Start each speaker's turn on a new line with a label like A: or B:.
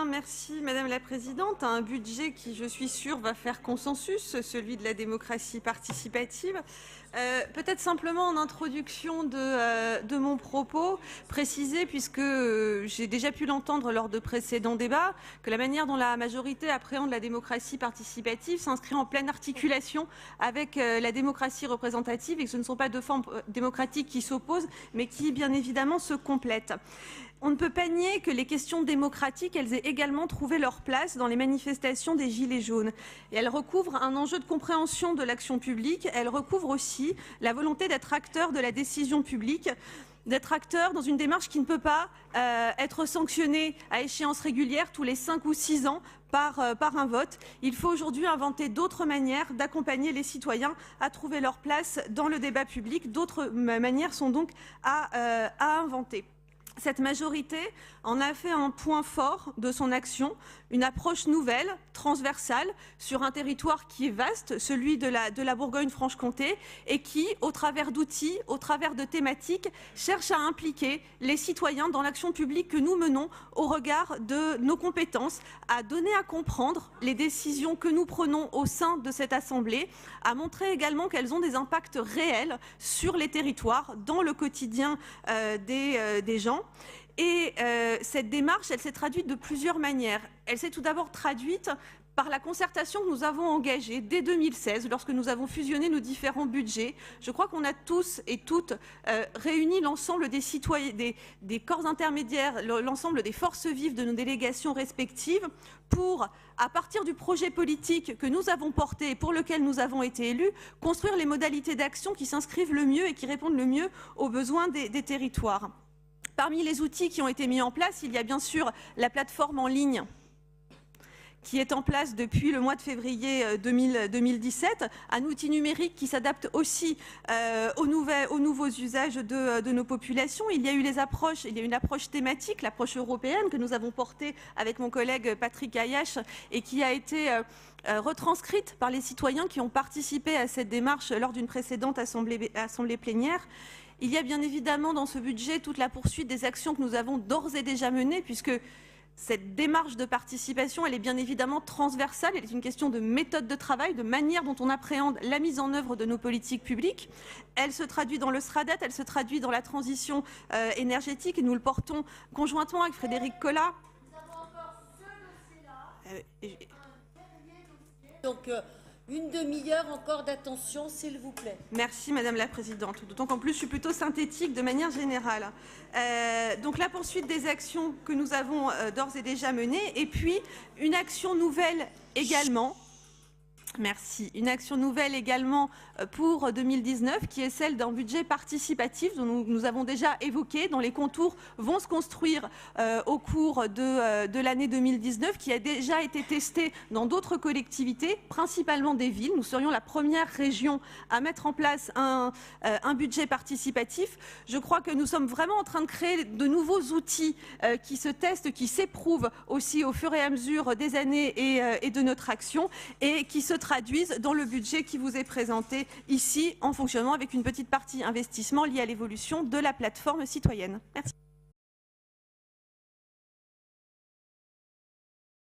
A: Merci Madame la Présidente. Un budget qui, je suis sûre, va faire consensus, celui de la démocratie participative. Peut-être simplement en introduction de mon propos, préciser, puisque j'ai déjà pu l'entendre lors de précédents débats, que la manière dont la majorité appréhende la démocratie participative s'inscrit en pleine articulation avec la démocratie représentative et que ce ne sont pas deux formes démocratiques qui s'opposent, mais qui, bien évidemment, se complètent. On ne peut pas nier que les questions démocratiques, elles aient également trouvé leur place dans les manifestations des Gilets jaunes. Et elles recouvrent un enjeu de compréhension de l'action publique. Elles recouvrent aussi la volonté d'être acteur de la décision publique, d'être acteur dans une démarche qui ne peut pas être sanctionnée à échéance régulière tous les 5 ou 6 ans par un vote. Il faut aujourd'hui inventer d'autres manières d'accompagner les citoyens à trouver leur place dans le débat public. D'autres manières sont donc à inventer. Cette majorité en a fait un point fort de son action, une approche nouvelle, transversale, sur un territoire qui est vaste, celui de la Bourgogne-Franche-Comté, et qui, au travers d'outils, au travers de thématiques, cherche à impliquer les citoyens dans l'action publique que nous menons au regard de nos compétences, à donner à comprendre les décisions que nous prenons au sein de cette Assemblée, à montrer également qu'elles ont des impacts réels sur les territoires, dans le quotidien des gens. Et cette démarche, elle s'est traduite de plusieurs manières. Elle s'est tout d'abord traduite par la concertation que nous avons engagée dès 2016, lorsque nous avons fusionné nos différents budgets. Je crois qu'on a tous et toutes réuni l'ensemble des citoyens, des corps intermédiaires, l'ensemble des forces vives de nos délégations respectives, pour, à partir du projet politique que nous avons porté et pour lequel nous avons été élus, construire les modalités d'action qui s'inscrivent le mieux et qui répondent le mieux aux besoins des territoires. Parmi les outils qui ont été mis en place, il y a bien sûr la plateforme en ligne qui est en place depuis le mois de février 2017, un outil numérique qui s'adapte aussi aux nouveaux usages de nos populations. Il y a eu une approche thématique, l'approche européenne que nous avons portée avec mon collègue Patrick Ayache et qui a été retranscrite par les citoyens qui ont participé à cette démarche lors d'une précédente assemblée plénière. Il y a bien évidemment dans ce budget toute la poursuite des actions que nous avons d'ores et déjà menées, puisque cette démarche de participation, elle est bien évidemment transversale, elle est une question de méthode de travail, de manière dont on appréhende la mise en œuvre de nos politiques publiques. Elle se traduit dans le SRADET, elle se traduit dans la transition énergétique, et nous le portons conjointement avec Frédéric Collat.
B: Nous avons encore ce dossier-là, donc une demi-heure encore d'attention, s'il vous plaît.
A: Merci Madame la Présidente. D'autant qu'en plus, je suis plutôt synthétique de manière générale. Donc la poursuite des actions que nous avons d'ores et déjà menées, et puis une action nouvelle également. Merci. Une action nouvelle également pour 2019 qui est celle d'un budget participatif dont nous avons déjà évoqué, dont les contours vont se construire au cours de l'année 2019, qui a déjà été testé dans d'autres collectivités, principalement des villes. Nous serions la première région à mettre en place un budget participatif. Je crois que nous sommes vraiment en train de créer de nouveaux outils qui se testent, qui s'éprouvent aussi au fur et à mesure des années et de notre action, et qui se traduisent dans le budget qui vous est présenté ici en fonctionnement avec une petite partie investissement liée à l'évolution de la plateforme citoyenne. Merci.